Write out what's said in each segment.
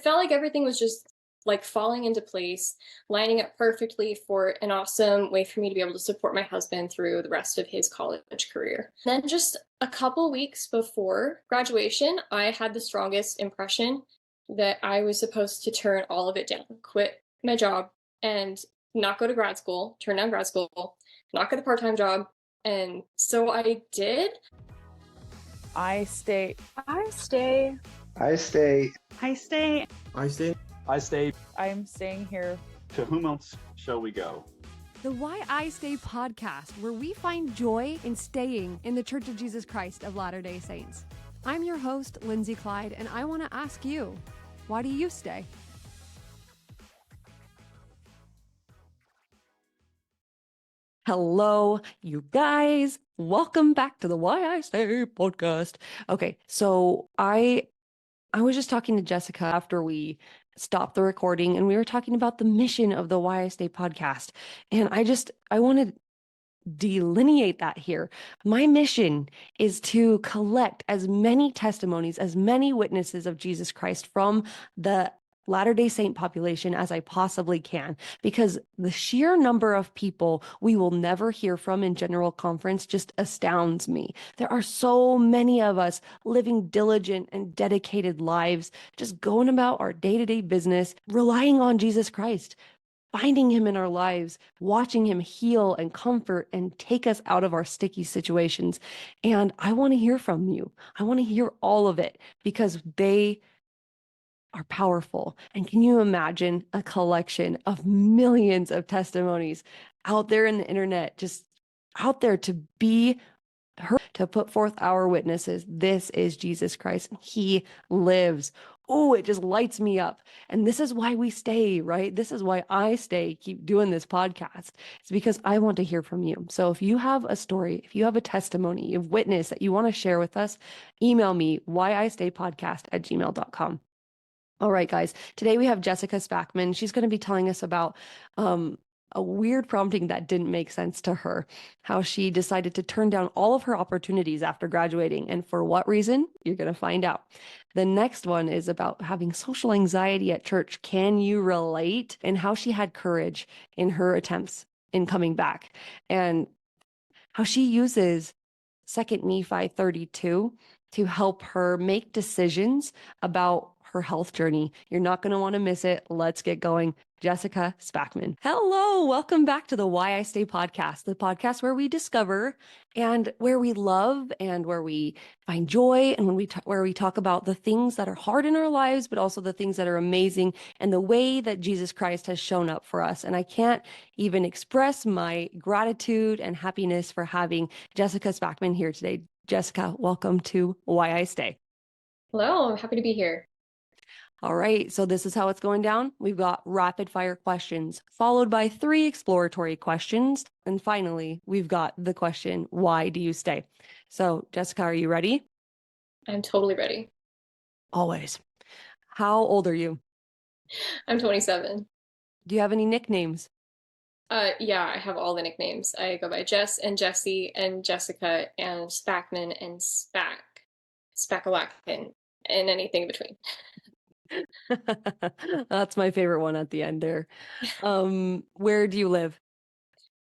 felt like everything was just like falling into place, lining up perfectly for an awesome way for me to be able to support my husband through the rest of his college career. Then, just a couple weeks before graduation, I had the strongest impression that I was supposed to turn all of it down, quit my job, and not go to grad school, turn down grad school, not get a part time job. And so I did. I stay. I stay. I stay. I stay. I stay. I stay. I'm staying here. To whom else shall we go? The Why I Stay podcast, where we find joy in staying in the Church of Jesus Christ of Latter-day Saints. I'm your host, Lindsay Clyde, and I want to ask you, why do you stay? Hello, you guys. Welcome back to the Why I Stay podcast. Okay, so I was just talking to Jessica after we stopped the recording, and we were talking about the mission of the Why I Stay podcast. And I want to delineate that here. My mission is to collect as many testimonies, as many witnesses of Jesus Christ from the Latter-day Saint population as I possibly can, because the sheer number of people we will never hear from in general conference just astounds me. There are so many of us living diligent and dedicated lives, just going about our day-to-day business, relying on Jesus Christ, finding him in our lives, watching him heal and comfort and take us out of our sticky situations. And I want to hear from you. I want to hear all of it because they are powerful. And can you imagine a collection of millions of testimonies out there in the internet, just out there to be heard, to put forth our witnesses? This is Jesus Christ. He lives. Oh, it just lights me up. And this is why we stay, right? This is why I stay, keep doing this podcast. It's because I want to hear from you. So if you have a story, if you have a testimony, you have witness that you want to share with us, email me, whyistaypodcast@gmail.com. All right, guys. Today we have Jessica Spackman. She's going to be telling us about a weird prompting that didn't make sense to her, how she decided to turn down all of her opportunities after graduating, and for what reason, you're going to find out. The next one is about having social anxiety at church. Can you relate? And how she had courage in her attempts in coming back, and how she uses 2 Nephi 32 to help her make decisions about her health journey. You're not going to want to miss it. Let's get going. Jessica Spackman. Hello, welcome back to the Why I Stay podcast, the podcast where we discover and where we love and where we find joy, and where we talk about the things that are hard in our lives, but also the things that are amazing and the way that Jesus Christ has shown up for us. And I can't even express my gratitude and happiness for having Jessica Spackman here today. Jessica, welcome to Why I Stay. Hello, I'm happy to be here. All right, so this is how it's going down. We've got rapid fire questions, followed by 3 exploratory questions. And finally, we've got the question, why do you stay? So Jessica, are you ready? I'm totally ready. Always. How old are you? I'm 27. Do you have any nicknames? Yeah, I have all the nicknames. I go by Jess and Jessie and Jessica and Spackman and Spackalacken, and anything in between. That's my favorite one at the end there. Where do you live?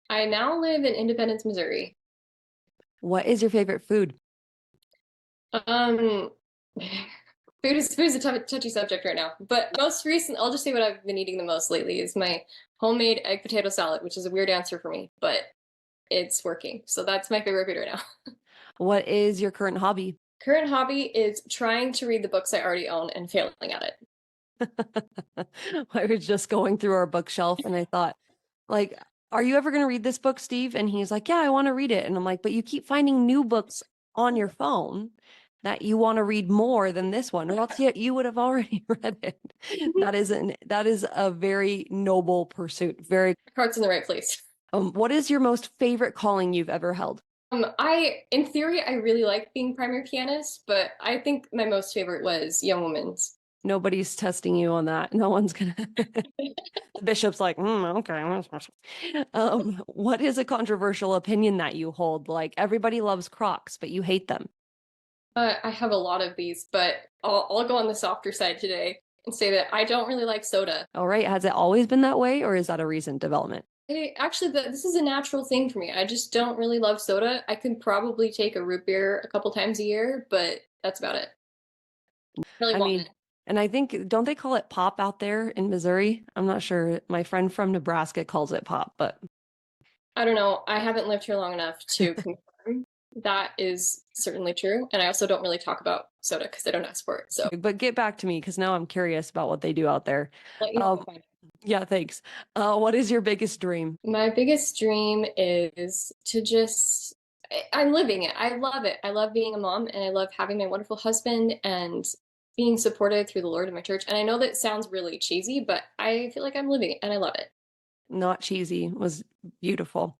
I now live in Independence, Missouri. What is your favorite food? Food is a touchy subject right now, but most recent, I'll just say what I've been eating the most lately is my homemade egg potato salad, which is a weird answer for me, but it's working. So that's my favorite food right now. What is your current hobby? Current hobby is trying to read the books I already own and failing at it. I was just going through our bookshelf and I thought, like, are you ever going to read this book, Steve? And he's like, yeah, I want to read it. And I'm like, but you keep finding new books on your phone that you want to read more than this one, or else you would have already read it. That is a very noble pursuit. Very heart's in the right place. What is your most favorite calling you've ever held? In theory, I really like being primary pianist, but I think my most favorite was young women's. Nobody's testing you on that. No one's gonna. The bishop's like, okay. What is a controversial opinion that you hold? Like, everybody loves Crocs, but you hate them. I have a lot of these, but I'll go on the softer side today. and say that I don't really like soda. All right. Has it always been that way, or is that a recent development? Actually, this is a natural thing for me. I just don't really love soda. I could probably take a root beer a couple times a year, but that's about it. Really I want mean, it. and I think, don't they call it pop out there in Missouri? I'm not sure. My friend from Nebraska calls it pop, but I don't know. I haven't lived here long enough to confirm that is certainly true. And I also don't really talk about soda because I don't ask for it. So but get back to me because now I'm curious about what they do out there. let you know if I find it. Yeah, thanks. What is your biggest dream? My biggest dream is to just, I'm living it. I love it. I love being a mom and I love having my wonderful husband and being supported through the Lord in my church. And I know that sounds really cheesy, but I feel like I'm living it and I love it. Not cheesy, was beautiful.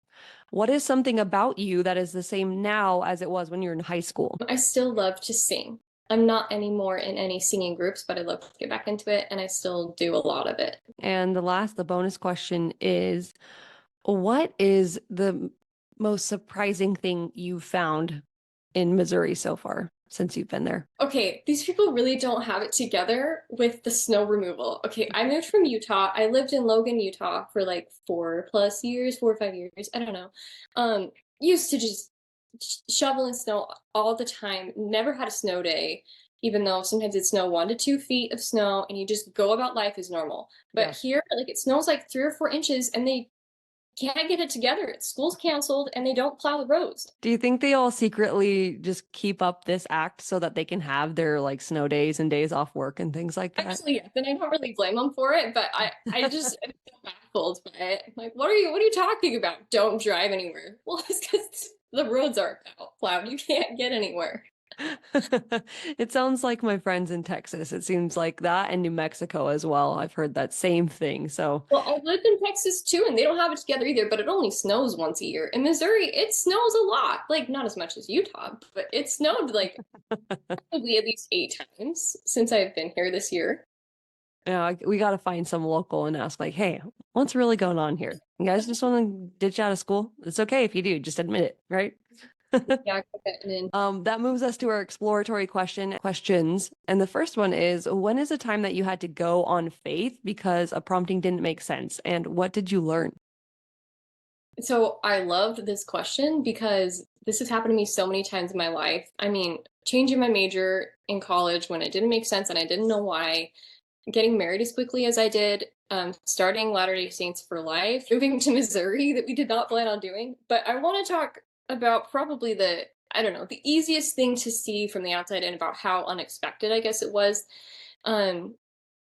What is something about you that is the same now as it was when you were in high school? I still love to sing. I'm not anymore in any singing groups, but I love to get back into it and I still do a lot of it. And the bonus question is, what is the most surprising thing you've found in Missouri so far since you've been there? Okay, these people really don't have it together with the snow removal. Okay, I moved from Utah. I lived in Logan, Utah for like 4+ years, 4 or 5 years. I don't know. Used to just shovel in snow all the time. Never had a snow day, even though sometimes it'd snow 1 to 2 feet of snow, and you just go about life as normal. But Yeah. here, like it snows like 3 or 4 inches, and they can't get it together. School's canceled, and they don't plow the roads. Do you think they all secretly just keep up this act so that they can have their like snow days and days off work and things like that? Actually, yes, and I don't really blame them for it, but I just am so baffled by it. I'm like, what are you talking about? Don't drive anywhere. Well, it's because the roads aren't plowed. You can't get anywhere. It sounds like my friends in Texas. It seems like that, and New Mexico as well. I've heard that same thing. So, Well, I lived in Texas too, and they don't have it together either, but it only snows once a year. In Missouri, it snows a lot. Like, not as much as Utah, but it snowed like probably at least 8 times since I've been here this year. yeah, we got to find some local and ask, like, hey, what's really going on here? You guys just want to ditch out of school? It's okay if you do, just admit it, right? Yeah, I got that in. That moves us to our exploratory questions. And the first one is, when is a time that you had to go on faith because a prompting didn't make sense? And what did you learn? So I loved this question because this has happened to me so many times in my life. I mean, changing my major in college when it didn't make sense and I didn't know why, getting married as quickly as I did, starting Latter-day Saints for life, moving to Missouri that we did not plan on doing. But I want to talk about probably I don't know, the easiest thing to see from the outside and about how unexpected I guess it was, um,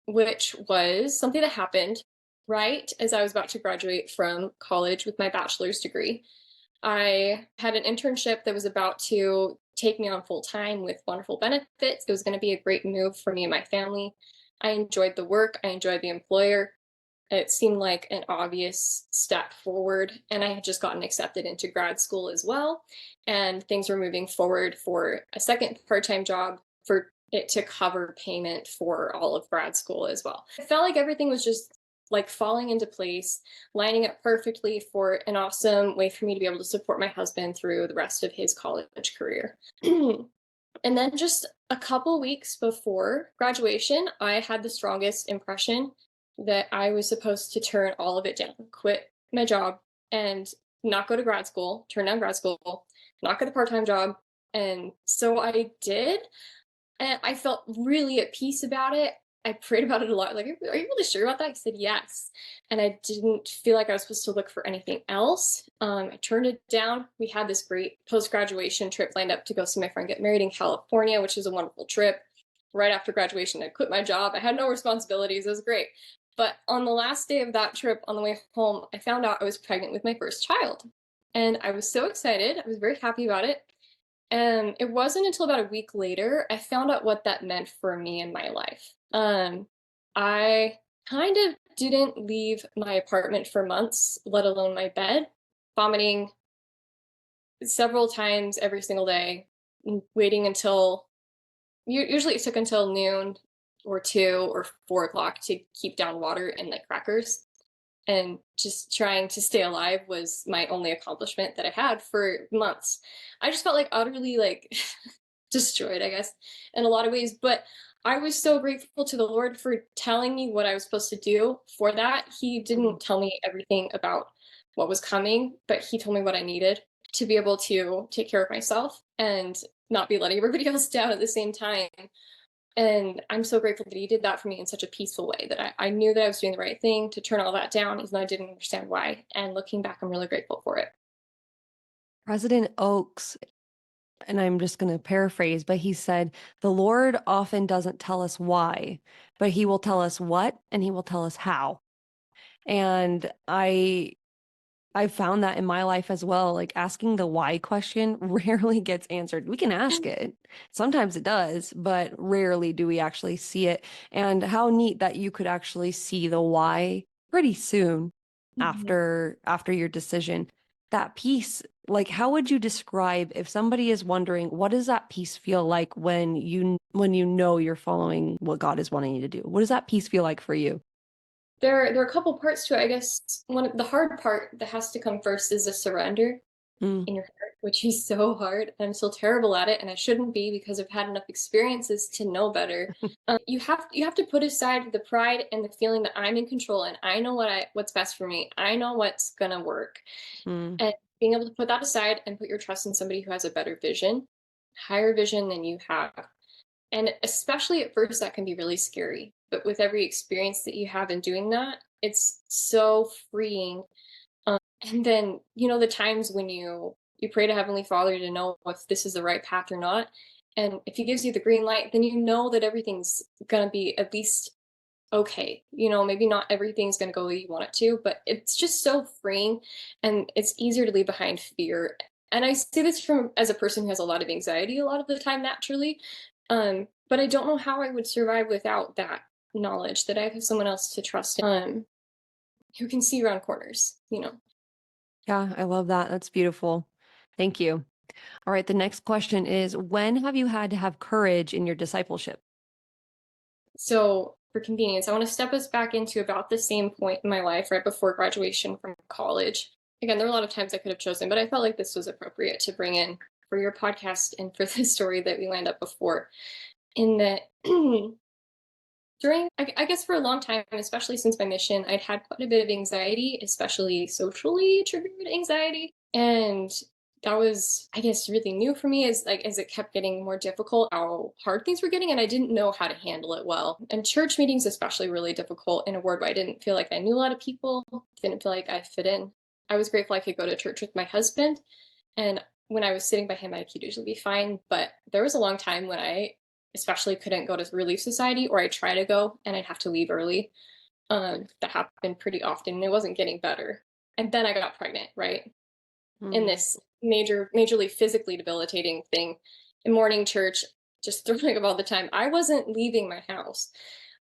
which was something that happened right as I was about to graduate from college with my bachelor's degree. I had an internship that was about to take me on full time with wonderful benefits. It was going to be a great move for me and my family. I enjoyed the work, I enjoyed the employer. It seemed like an obvious step forward, and I had just gotten accepted into grad school as well. And things were moving forward for a second part time job for it to cover payment for all of grad school as well. I felt like everything was just like falling into place, lining up perfectly for an awesome way for me to be able to support my husband through the rest of his college career. And then just a couple weeks before graduation, I had the strongest impression that I was supposed to turn all of it down, quit my job and not go to grad school, turn down grad school, not get a part-time job. And so I did. And I felt really at peace about it. I prayed about it a lot. Like, are you really sure about that? He said yes. And I didn't feel like I was supposed to look for anything else. I turned it down. We had this great post-graduation trip lined up to go see my friend get married in California, which is a wonderful trip. Right after graduation, I quit my job. I had no responsibilities. It was great. But on the last day of that trip, on the way home, I found out I was pregnant with my first child. And I was so excited. I was very happy about it. And it wasn't until about a week later I found out what that meant for me in my life. I kind of didn't leave my apartment for months, let alone my bed, vomiting several times every single day, waiting until usually it took until noon or 2 or 4 o'clock to keep down water and like crackers. And just trying to stay alive was my only accomplishment that I had for months. I just felt like utterly like destroyed, I guess, in a lot of ways. But I was so grateful to the Lord for telling me what I was supposed to do for that. He didn't tell me everything about what was coming, but he told me what I needed to be able to take care of myself and not be letting everybody else down at the same time. And I'm so grateful that he did that for me in such a peaceful way that I knew that I was doing the right thing to turn all that down, even though I didn't understand why. And looking back, I'm really grateful for it. President Oaks, and I'm just going to paraphrase, but he said, the Lord often doesn't tell us why, but he will tell us what, and he will tell us how. And I found that in my life as well. Like asking the why question rarely gets answered. We can ask it. Sometimes it does, but rarely do we actually see it. And how neat that you could actually see the why pretty soon after your decision. That peace, like how would you describe if somebody is wondering, what does that peace feel like when you know you're following what God is wanting you to do? What does that peace feel like for you? There are a couple parts to it. I guess the hard part that has to come first is the surrender Mm. in your heart, which is so hard. I'm still terrible at it, and I shouldn't be because I've had enough experiences to know better. You have to put aside the pride and the feeling that I'm in control and I know what's best for me. I know what's gonna work, Mm. and being able to put that aside and put your trust in somebody who has a better vision, higher vision than you have. And especially at first, that can be really scary. But with every experience that you have in doing that, it's so freeing. And then, the times when you pray to Heavenly Father to know if this is the right path or not. And if he gives you the green light, then you know that everything's gonna be at least okay. Maybe not everything's gonna go the way you want it to, but it's just so freeing and it's easier to leave behind fear. And I say this from as a person who has a lot of anxiety a lot of the time naturally. But I don't know how I would survive without that knowledge that I have someone else to trust in, who can see around corners. Yeah, I love that. That's beautiful. Thank you. All right, the next question is, when have you had to have courage in your discipleship? So, for convenience, I want to step us back into about the same point in my life right before graduation from college. Again, there are a lot of times I could have chosen, but I felt like this was appropriate to bring in for your podcast and for the story that we lined up before. In that, I guess for a long time, especially since my mission, I'd had quite a bit of anxiety, especially socially triggered anxiety. And that was, I guess, really new for me as it kept getting more difficult, how hard things were getting, and I didn't know how to handle it well. And church meetings, especially, really difficult in a ward where I didn't feel like I knew a lot of people, didn't feel like I fit in. I was grateful I could go to church with my husband, and when I was sitting by him, I could usually be fine. But there was a long time when I especially couldn't go to Relief Society, or I try to go and I'd have to leave early. That happened pretty often and it wasn't getting better. And then I got pregnant, right? In this majorly physically debilitating thing in morning church, just throwing up all the time. I wasn't leaving my house.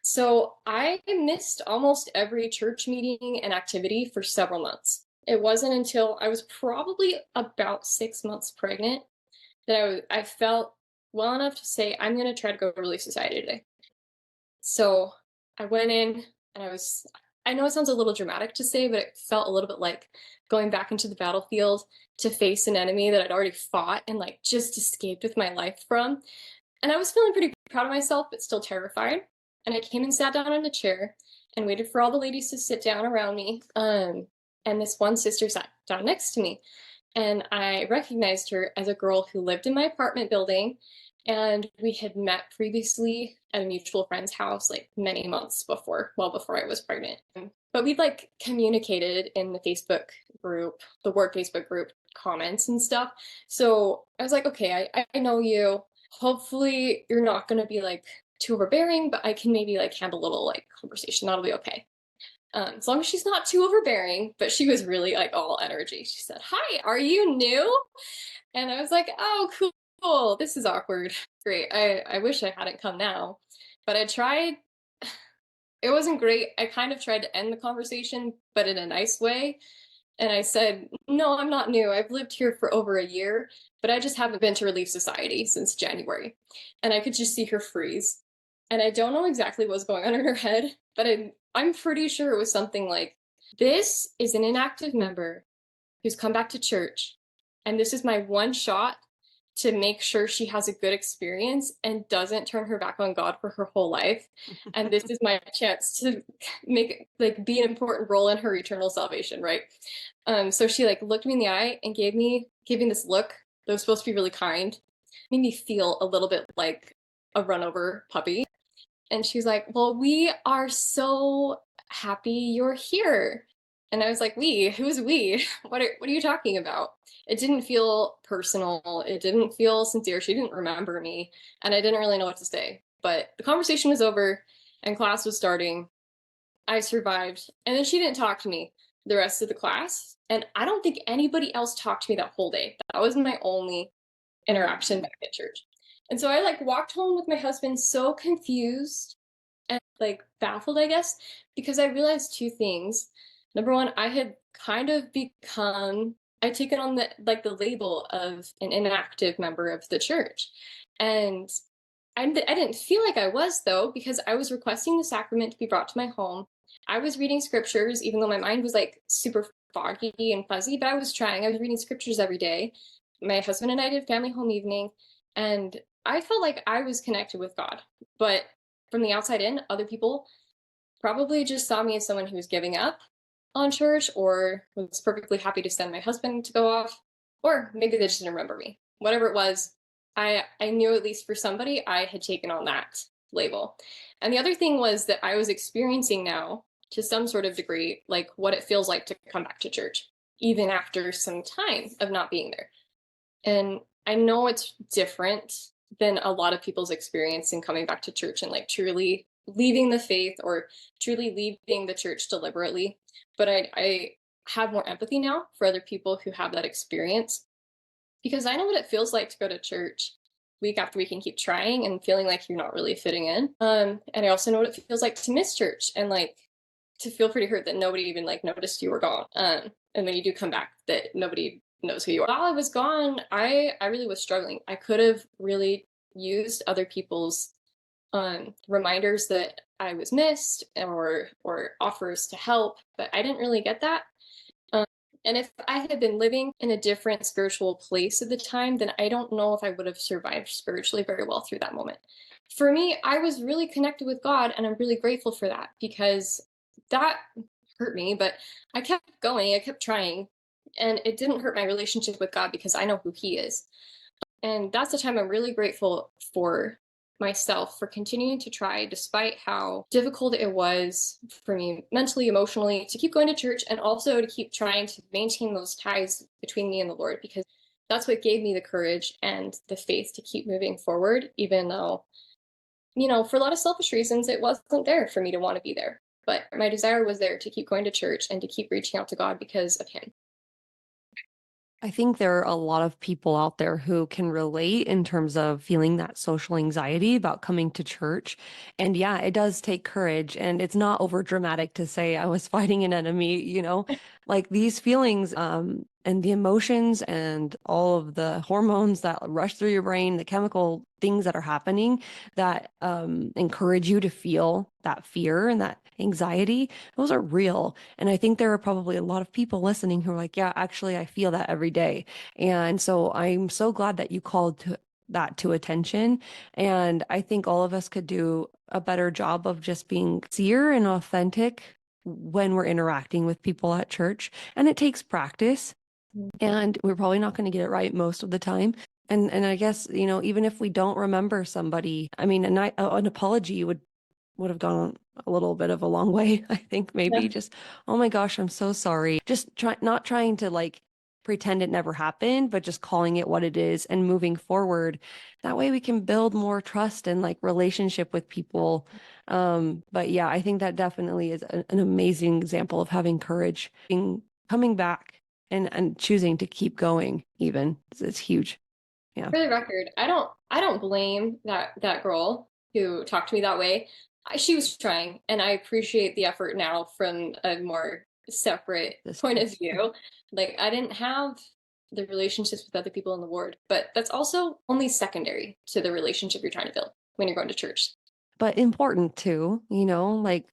So I missed almost every church meeting and activity for several months. It wasn't until I was probably about 6 months pregnant that I felt well enough to say, I'm going to try to go to Relief Society today. So I went in and I know it sounds a little dramatic to say, but it felt a little bit like going back into the battlefield to face an enemy that I'd already fought and like just escaped with my life from. And I was feeling pretty proud of myself, but still terrified. And I came and sat down in a chair and waited for all the ladies to sit down around me. And this one sister sat down next to me. And I recognized her as a girl who lived in my apartment building. And we had met previously at a mutual friend's house like many months before, well before I was pregnant. But we'd like communicated in the Facebook group, the work Facebook group comments and stuff. So I was like, okay, I know you. Hopefully you're not going to be like too overbearing, but I can maybe like handle a little like conversation. That'll be okay. As long as she's not too overbearing, but she was really like all energy. She said, "Hi, are you new?" And I was like, "Oh, cool. This is awkward. Great. I wish I hadn't come now." But I tried. It wasn't great. I kind of tried to end the conversation, but in a nice way. And I said, "No, I'm not new. I've lived here for over a year, but I just haven't been to Relief Society since January." And I could just see her freeze. And I don't know exactly what was going on in her head, but I'm pretty sure it was something like, "This is an inactive member who's come back to church, and this is my one shot to make sure she has a good experience and doesn't turn her back on God for her whole life. And this is my chance to make like be an important role in her eternal salvation, right? So she like looked me in the eye and gave me this look that was supposed to be really kind, made me feel a little bit like a run over puppy. And she's like, "Well, we are so happy you're here." And I was like, "We? Who's we? What are you talking about?" It didn't feel personal. It didn't feel sincere. She didn't remember me, and I didn't really know what to say. But the conversation was over and class was starting. I survived. And then she didn't talk to me the rest of the class. And I don't think anybody else talked to me that whole day. That was my only interaction back at church. And so I like walked home with my husband so confused and like baffled, I guess, because I realized two things. Number one, I had kind of become I'd taken on the label of an inactive member of the church. And I didn't feel like I was though, because I was requesting the sacrament to be brought to my home. I was reading scriptures, even though my mind was like super foggy and fuzzy, but I was trying. I was reading scriptures every day. My husband and I did family home evening, and I felt like I was connected with God. But from the outside in, other people probably just saw me as someone who was giving up on church or was perfectly happy to send my husband to go off, or maybe they just didn't remember me. Whatever it was, I knew at least for somebody I had taken on that label. And the other thing was that I was experiencing now to some sort of degree like what it feels like to come back to church even after some time of not being there. And I know it's different than a lot of people's experience in coming back to church and like truly leaving the faith or truly leaving the church deliberately. But I have more empathy now for other people who have that experience because I know what it feels like to go to church week after week and keep trying and feeling like you're not really fitting in. And I also know what it feels like to miss church and like to feel pretty hurt that nobody even like noticed you were gone. And when you do come back, that nobody knows who you are. While I was gone, I really was struggling. I could have really used other people's reminders that I was missed or offers to help, but I didn't really get that. And if I had been living in a different spiritual place at the time, then I don't know if I would have survived spiritually very well through that moment. For me, I was really connected with God, and I'm really grateful for that because that hurt me, but I kept going, I kept trying, and it didn't hurt my relationship with God because I know who He is. And that's the time I'm really grateful for myself for continuing to try despite how difficult it was for me mentally, emotionally, to keep going to church and also to keep trying to maintain those ties between me and the Lord, because that's what gave me the courage and the faith to keep moving forward, even though, for a lot of selfish reasons, it wasn't there for me to want to be there. But my desire was there to keep going to church and to keep reaching out to God because of Him. I think there are a lot of people out there who can relate in terms of feeling that social anxiety about coming to church. And yeah, it does take courage. And it's not over dramatic to say I was fighting an enemy, like these feelings, and the emotions and all of the hormones that rush through your brain, the chemical things that are happening that encourage you to feel that fear and that anxiety, those are real. And I think there are probably a lot of people listening who are like, yeah, actually, I feel that every day. And so I'm so glad that you called that to attention. And I think all of us could do a better job of just being sincere and authentic when we're interacting with people at church. And it takes practice. And we're probably not going to get it right most of the time. And I guess, even if we don't remember somebody, I mean, an apology would have gone a little bit of a long way. I think maybe Yeah. just, oh my gosh, I'm so sorry. Just not trying to like pretend it never happened, but just calling it what it is and moving forward. That way we can build more trust and like relationship with people. But yeah, I think that definitely is an amazing example of having courage, coming back and choosing to keep going even. It's huge. Yeah. For the record, I don't blame that girl who talked to me that way. She was trying, and I appreciate the effort now from a more separate point of view. Like I didn't have the relationships with other people in the ward, but that's also only secondary to the relationship you're trying to build when you're going to church. But important too, like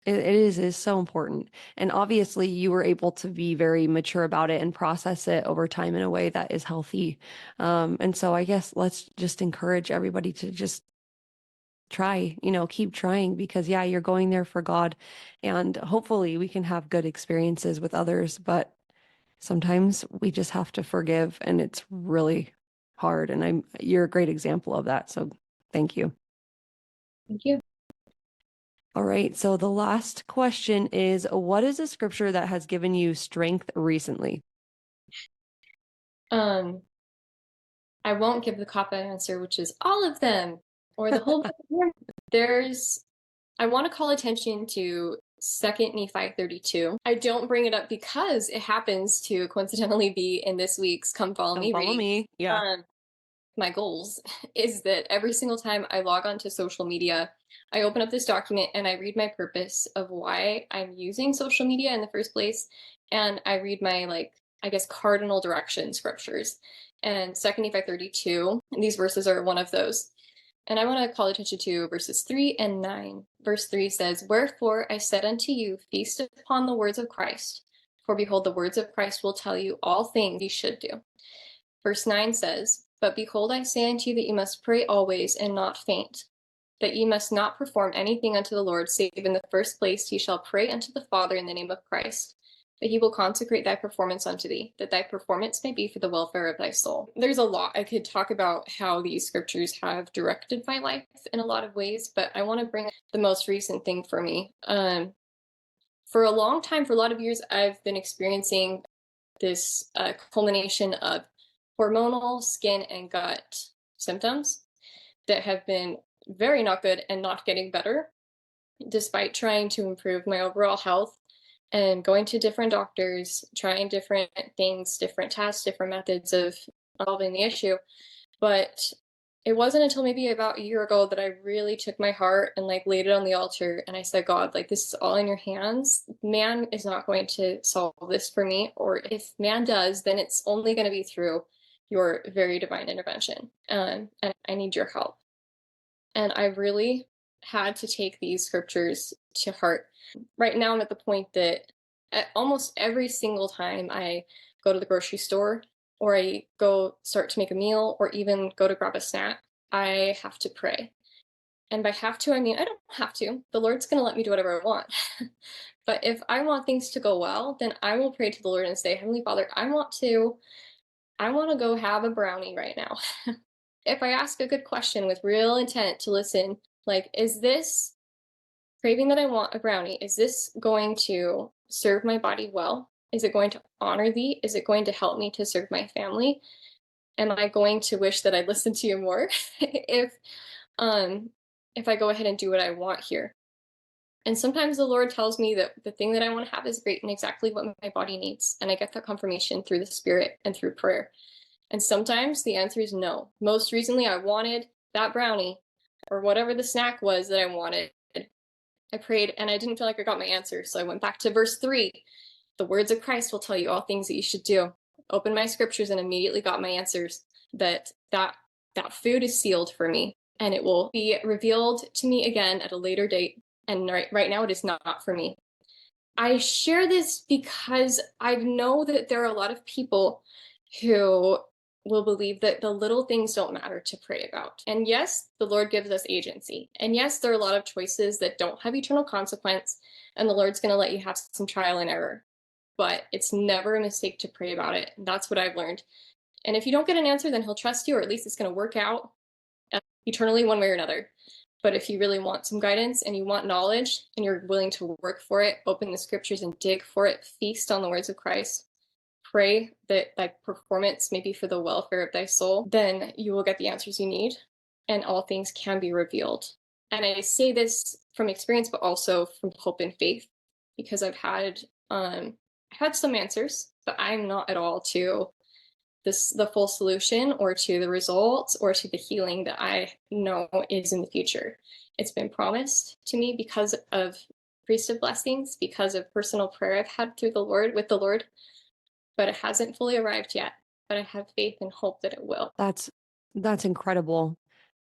It is so important. And obviously you were able to be very mature about it and process it over time in a way that is healthy. And so I guess let's just encourage everybody to just try, keep trying because yeah, you're going there for God and hopefully we can have good experiences with others, but sometimes we just have to forgive and it's really hard. And you're a great example of that. So thank you. Thank you. All right. So the last question is, what is a scripture that has given you strength recently? I won't give the cop-out answer, which is all of them or the whole book of Mormon. I want to call attention to 2nd Nephi 32. I don't bring it up because it happens to coincidentally be in this week's Come Follow Me Follow read. me. Yeah. My goals is that every single time I log onto social media, I open up this document and I read my purpose of why I'm using social media in the first place. And I read my, I guess, cardinal direction scriptures. And 2nd Nephi 32, these verses are one of those. And I want to call attention to verses 3 and 9. Verse 3 says, "Wherefore I said unto you, feast upon the words of Christ. For behold, the words of Christ will tell you all things ye should do." Verse 9 says, "But behold, I say unto you that ye must pray always and not faint, that ye must not perform anything unto the Lord, save in the first place ye shall pray unto the Father in the name of Christ, that he will consecrate thy performance unto thee, that thy performance may be for the welfare of thy soul." There's a lot I could talk about how these scriptures have directed my life in a lot of ways, but I want to bring the most recent thing for me. For a long time, for a lot of years, I've been experiencing this culmination of hormonal, skin, and gut symptoms that have been very not good and not getting better, despite trying to improve my overall health and going to different doctors, trying different things, different tests, different methods of solving the issue. But it wasn't until maybe about a year ago that I really took my heart and laid it on the altar and I said, God, this is all in your hands. Man is not going to solve this for me. Or if man does, then it's only going to be through your very divine intervention. And I need your help. And I really had to take these scriptures to heart. Right now, I'm at the point that almost every single time I go to the grocery store or I go start to make a meal or even go to grab a snack, I have to pray. And by have to, I mean I don't have to. The Lord's going to let me do whatever I want. But if I want things to go well, then I will pray to the Lord and say, Heavenly Father, I want to go have a brownie right now. If I ask a good question with real intent to listen, is this craving that I want a brownie, is this going to serve my body well? Is it going to honor thee? Is it going to help me to serve my family? Am I going to wish that I listened to you more if I go ahead and do what I want here? And sometimes the Lord tells me that the thing that I want to have is great and exactly what my body needs. And I get that confirmation through the Spirit and through prayer. And sometimes the answer is no. Most recently, I wanted that brownie or whatever the snack was that I wanted. I prayed and I didn't feel like I got my answer. So I went back to verse 3. The words of Christ will tell you all things that you should do. Opened my scriptures and immediately got my answers that food is sealed for me and it will be revealed to me again at a later date. And right now it is not for me. I share this because I know that there are a lot of people who will believe that the little things don't matter to pray about. And yes, the Lord gives us agency. And yes, there are a lot of choices that don't have eternal consequence, and the Lord's going to let you have some trial and error. But it's never a mistake to pray about it. That's what I've learned. And if you don't get an answer, then he'll trust you, or at least it's going to work out eternally one way or another. But if you really want some guidance and you want knowledge and you're willing to work for it, open the scriptures and dig for it, feast on the words of Christ, pray that thy performance may be for the welfare of thy soul, then you will get the answers you need and all things can be revealed. And I say this from experience, but also from hope and faith, because I've had some answers, but I'm not at all to the full solution or to the results or to the healing that I know is in the future. It's been promised to me because of priesthood blessings, because of personal prayer I've had through the Lord with the Lord, but it hasn't fully arrived yet. But I have faith and hope that it will. That's incredible.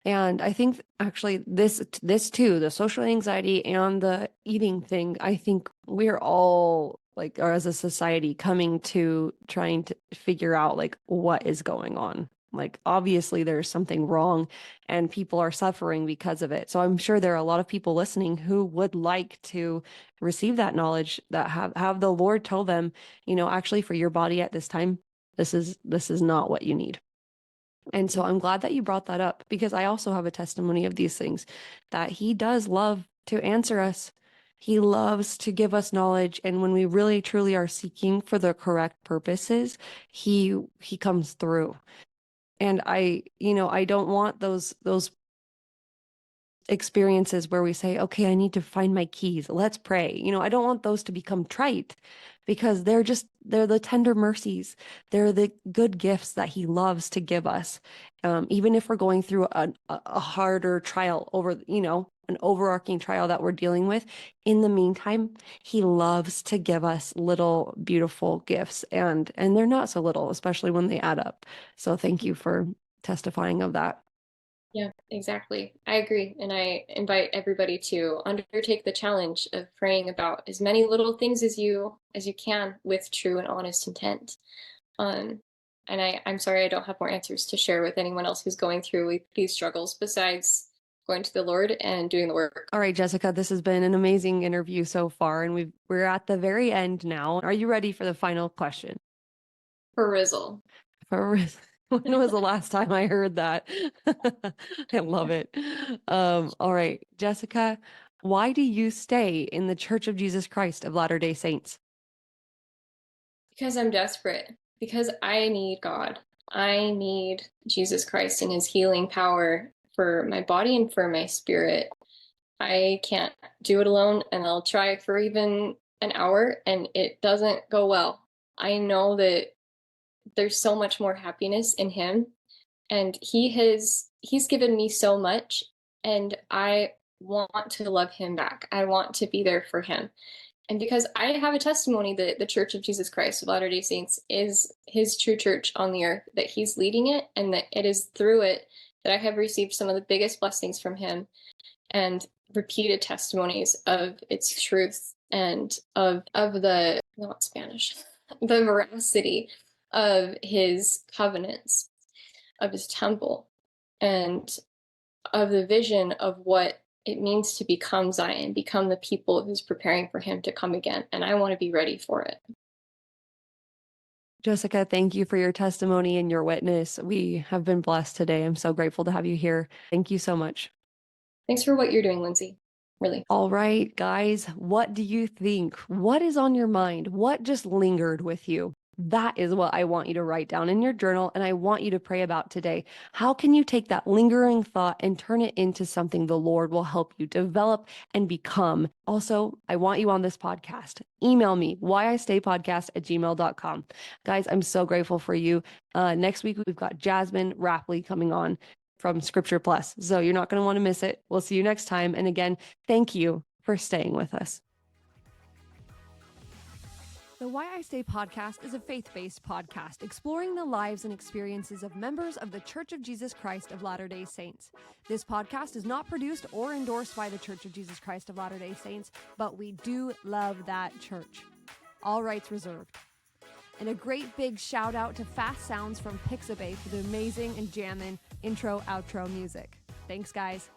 And I think actually this too, the social anxiety and the eating thing, I think we're all like, or as a society, coming to trying to figure out like what is going on. Like obviously there's something wrong and people are suffering because of it. So I'm sure there are a lot of people listening who would like to receive that knowledge, that have the Lord tell them, actually for your body at this time, this is not what you need. And so I'm glad that you brought that up, because I also have a testimony of these things, that he does love to answer us. He loves to give us knowledge. And when we really truly are seeking for the correct purposes, he comes through. And I don't want those experiences where we say, okay, I need to find my keys. Let's pray. I don't want those to become trite, because they're the tender mercies. They're the good gifts that he loves to give us. Even if we're going through a harder trial over, an overarching trial that we're dealing with, in the meantime, he loves to give us little beautiful gifts, and they're not so little, especially when they add up. So thank you for testifying of that. Yeah, exactly. I agree. And I invite everybody to undertake the challenge of praying about as many little things as you can with true and honest intent. And I'm sorry I don't have more answers to share with anyone else who's going through these struggles besides going to the Lord and doing the work. All right, Jessica, this has been an amazing interview so far, and we're at the very end now. Are you ready for the final question? For Rizzle. When was the last time I heard that? I love it. All right, Jessica, why do you stay in the Church of Jesus Christ of Latter-day Saints? Because I'm desperate. Because I need God. I need Jesus Christ and his healing power for my body and for my spirit. I can't do it alone, and I'll try for even an hour and it doesn't go well. I know that there's so much more happiness in him, and he's given me so much, and I want to love him back. I want to be there for him. And because I have a testimony that the Church of Jesus Christ of Latter-day Saints is his true church on the earth, that he's leading it, and that it is through it that I have received some of the biggest blessings from him, and repeated testimonies of its truth and of the, not Spanish, the veracity of his covenants, of his temple, and of the vision of what it means to become Zion, become the people who's preparing for him to come again. And I want to be ready for it. Jessica, thank you for your testimony and your witness. We have been blessed today. I'm so grateful to have you here. Thank you so much. Thanks for what you're doing, Lindsay. Really. All right, guys, what do you think? What is on your mind? What just lingered with you? That is what I want you to write down in your journal, and I want you to pray about today. How can you take that lingering thought and turn it into something the Lord will help you develop and become? Also, I want you on this podcast. Email me, whyistaypodcast@gmail.com. Guys, I'm so grateful for you. Next week, we've got Jasmine Rapley coming on from Scripture Plus. So you're not going to want to miss it. We'll see you next time. And again, thank you for staying with us. The Why I Stay podcast is a faith-based podcast exploring the lives and experiences of members of the Church of Jesus Christ of Latter-day Saints. This podcast is not produced or endorsed by the Church of Jesus Christ of Latter-day Saints, but we do love that church. All rights reserved. And a great big shout out to Fast Sounds from Pixabay for the amazing and jammin' intro, outro music. Thanks, guys.